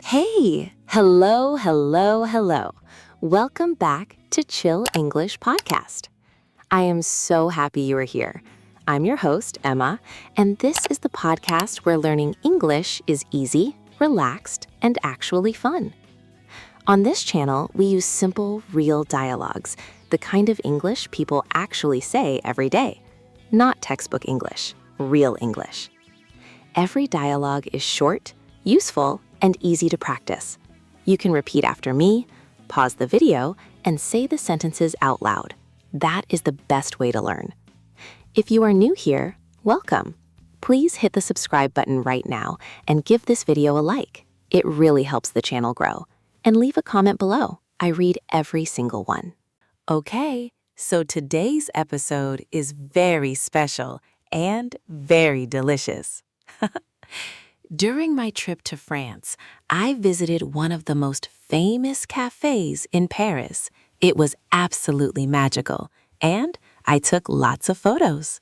Hey, hello, hello, hello. Welcome back to Chill English Podcast. I am so happy you are here. I'm your host, Emma, and this is the podcast where learning English is easy, relaxed, and actually fun. On this channel, we use simple, real dialogues, the kind of English people actually say every day. Not textbook English, real English. Every dialogue is short, useful, and easy to practice. You can repeat after me, pause the video, and say the sentences out loud. That is the best way to learn. If you are new here, welcome. Please hit the subscribe button right now and give this video a like. It really helps the channel grow. And leave a comment below. I read every single one. Okay, so today's episode is very special and very delicious. During my trip to France, I visited one of the most famous cafes in Paris. It was absolutely magical, and I took lots of photos.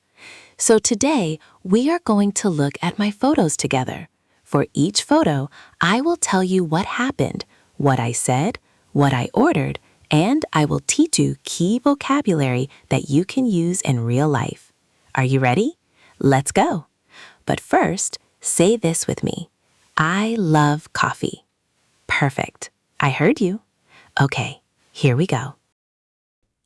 So today, we are going to look at my photos together. For each photo, I will tell you what happened, what I said, what I ordered, and I will teach you key vocabulary that you can use in real life. Are you ready? Let's go. But first, say this with me. I love coffee. Perfect. I heard you. Okay, here we go.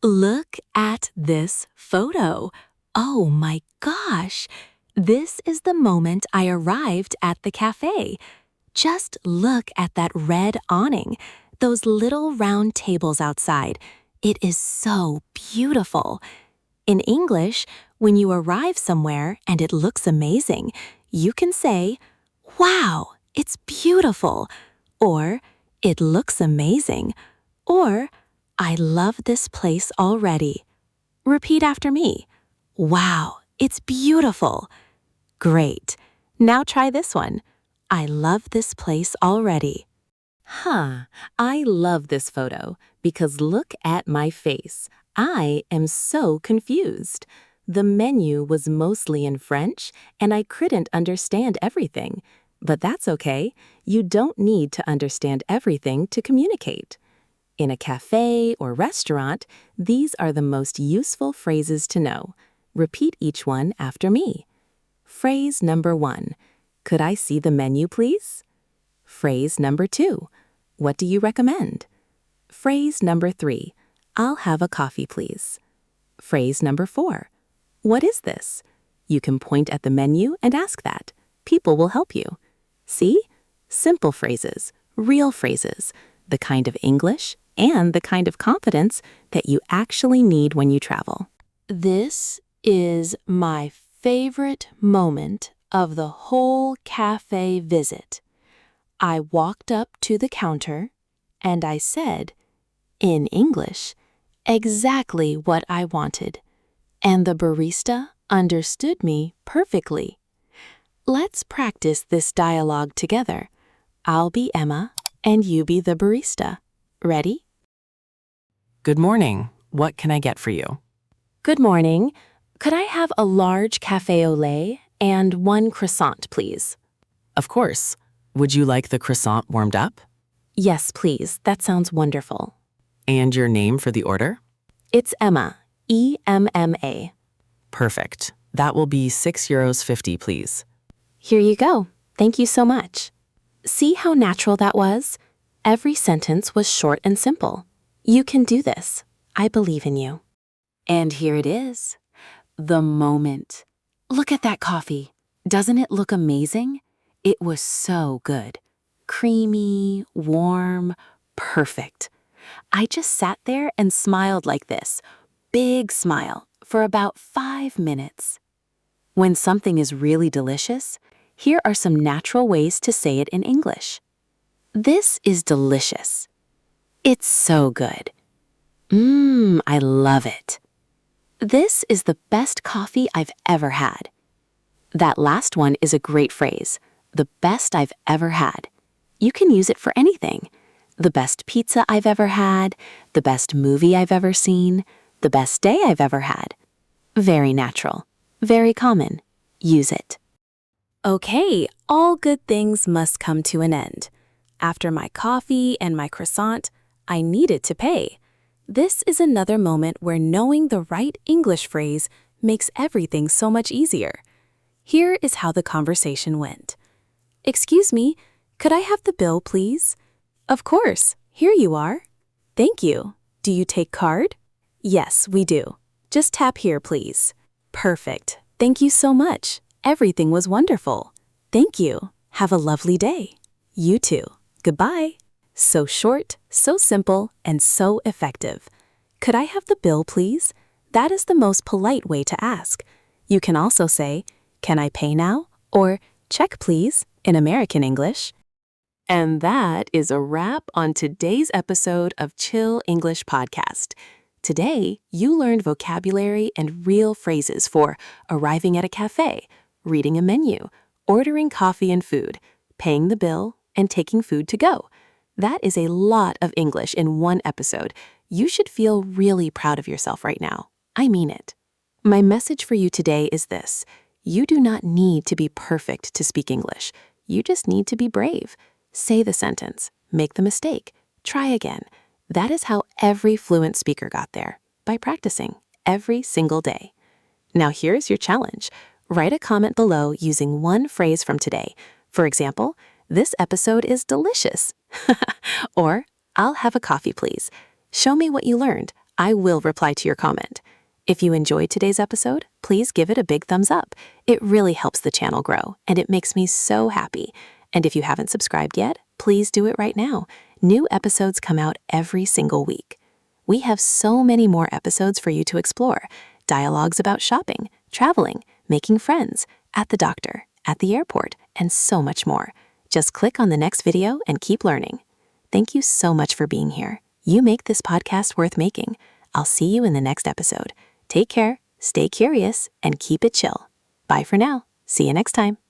Look at this photo. Oh my gosh. This is the moment I arrived at the cafe. Just look at that red awning, those little round tables outside. It is so beautiful. In English, when you arrive somewhere and it looks amazing, you can say, "Wow, it's beautiful," or "It looks amazing," or "I love this place already." Repeat after me. Wow, it's beautiful. Great. Now try this one. I love this place already. I love this photo because look at my face. I am so confused. The menu was mostly in French, and I couldn't understand everything. But that's okay. You don't need to understand everything to communicate. In a cafe or restaurant, these are the most useful phrases to know. Repeat each one after me. Phrase number 1. Could I see the menu, please? Phrase number 2. What do you recommend? Phrase number 3. I'll have a coffee, please. Phrase number 4. What is this? You can point at the menu and ask that. People will help you. See? Simple phrases, real phrases, the kind of English and the kind of confidence that you actually need when you travel. This is my favorite moment of the whole cafe visit. I walked up to the counter and I said, in English, exactly what I wanted. And the barista understood me perfectly. Let's practice this dialogue together. I'll be Emma, and you be the barista. Ready? Good morning. What can I get for you? Good morning. Could I have a large café au lait and 1 croissant, please? Of course. Would you like the croissant warmed up? Yes, please. That sounds wonderful. And your name for the order? It's Emma. E-M-M-A. Perfect. That will be €6.50, please. Here you go. Thank you so much. See how natural that was? Every sentence was short and simple. You can do this. I believe in you. And here it is. The moment. Look at that coffee. Doesn't it look amazing? It was so good. Creamy, warm, perfect. I just sat there and smiled like this. Big smile for about 5 minutes. When something is really delicious, here are some natural ways to say it in English. This is delicious. It's so good. I love it. This is the best coffee I've ever had. That last one is a great phrase. The best I've ever had. You can use it for anything. The best pizza I've ever had, the best movie I've ever seen, the best day I've ever had. Very natural, very common. Use it. Okay, all good things must come to an end. After my coffee and my croissant, I needed to pay. This is another moment where knowing the right English phrase makes everything so much easier. Here is how the conversation went. Excuse me, could I have the bill, please? Of course, here you are. Thank you. Do you take card? Yes, we do. Just tap here, please. Perfect. Thank you so much. Everything was wonderful. Thank you. Have a lovely day. You too. Goodbye. So short, so simple, and so effective. Could I have the bill, please? That is the most polite way to ask. You can also say, can I pay now? Or check, please, in American English. And that is a wrap on today's episode of Chill English Podcast. Today, you learned vocabulary and real phrases for arriving at a cafe, reading a menu, ordering coffee and food, paying the bill, and taking food to go. That is a lot of English in one episode. You should feel really proud of yourself right now. I mean it. My message for you today is this. You do not need to be perfect to speak English. You just need to be brave. Say the sentence, make the mistake, try again. That is how every fluent speaker got there, by practicing every single day. Now here's your challenge. Write a comment below using one phrase from today. For example, this episode is delicious. Or, I'll have a coffee, please. Show me what you learned. I will reply to your comment. If you enjoyed today's episode, please give it a big thumbs up. It really helps the channel grow, and it makes me so happy. And if you haven't subscribed yet, please do it right now. New episodes come out every single week. We have so many more episodes for you to explore. Dialogues about shopping, traveling, making friends, at the doctor, at the airport, and so much more. Just click on the next video and keep learning. Thank you so much for being here. You make this podcast worth making. I'll see you in the next episode. Take care, stay curious, and keep it chill. Bye for now. See you next time.